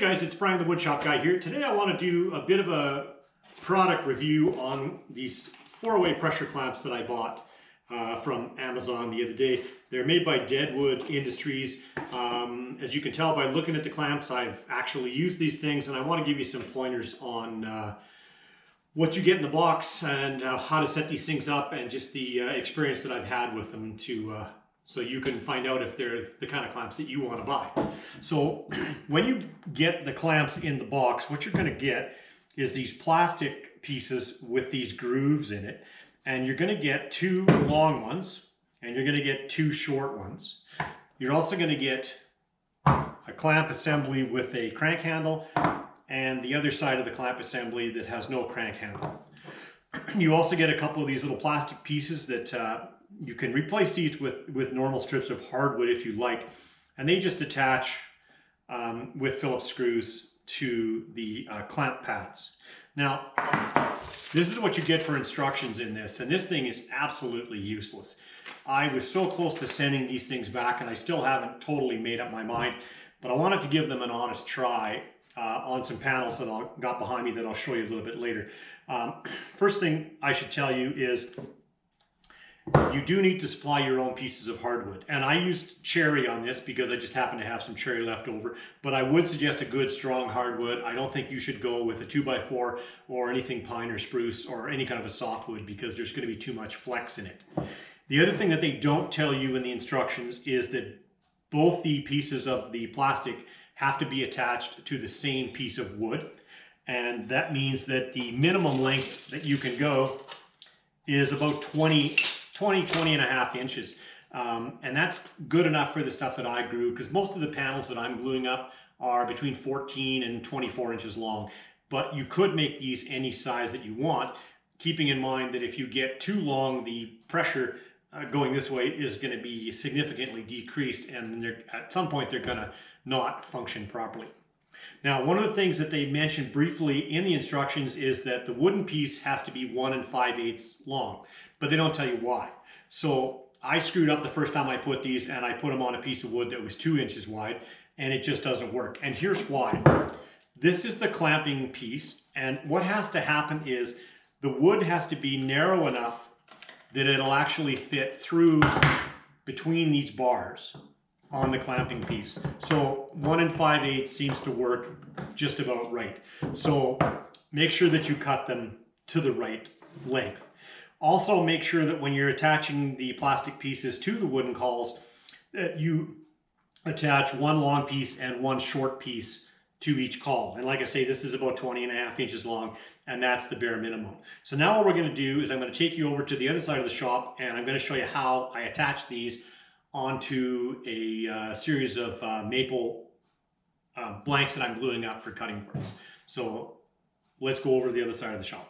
guys, it's Brian the Woodshop Guy here. Today I want to do a bit of a product review on these 4-way pressure clamps that I bought from Amazon the other day. They're made by Deadwood Industries. As you can tell by looking at the clamps, I've actually used these things, and I want to give you some pointers on what you get in the box and how to set these things up, and just the experience that I've had with them so you can find out if they're the kind of clamps that you want to buy. So when you get the clamps in the box, what you're going to get is these plastic pieces with these grooves in it, and you're going to get 2 long ones and you're going to get 2 short ones. You're also going to get a clamp assembly with a crank handle and the other side of the clamp assembly that has no crank handle. You also get a couple of these little plastic pieces that you can replace these with normal strips of hardwood if you like, and they just attach with Phillips screws to the clamp pads. Now, this is what you get for instructions in this, and this thing is absolutely useless. I was so close to sending these things back, and I still haven't totally made up my mind, but I wanted to give them an honest try on some panels that I got behind me that I'll show you a little bit later. First thing I should tell you is you do need to supply your own pieces of hardwood. And I used cherry on this because I just happen to have some cherry left over. But I would suggest a good strong hardwood. I don't think you should go with a 2x4 or anything pine or spruce or any kind of a softwood, because there's going to be too much flex in it. The other thing that they don't tell you in the instructions is that both the pieces of the plastic have to be attached to the same piece of wood. And that means that the minimum length that you can go is about 20 and a half inches. And that's good enough for the stuff that I grew, because most of the panels that I'm gluing up are between 14 and 24 inches long. But you could make these any size that you want, keeping in mind that if you get too long, the pressure going this way is going to be significantly decreased, and at some point they're going to not function properly. Now, one of the things that they mentioned briefly in the instructions is that the wooden piece has to be 1 5/8 long, but they don't tell you why. So I screwed up the first time I put these, and I put them on a piece of wood that was 2 inches wide, and it just doesn't work. And here's why. This is the clamping piece, and what has to happen is the wood has to be narrow enough that it'll actually fit through between these bars on the clamping piece. So 1 5/8 seems to work just about right. So make sure that you cut them to the right length. Also, make sure that when you're attaching the plastic pieces to the wooden cauls, that you attach 1 long piece and 1 short piece to each caul. And like I say, this is about 20 and a half inches long, and that's the bare minimum. So now what we're going to do is I'm going to take you over to the other side of the shop, and I'm going to show you how I attach these onto a series of maple blanks that I'm gluing up for cutting boards. So let's go over to the other side of the shop.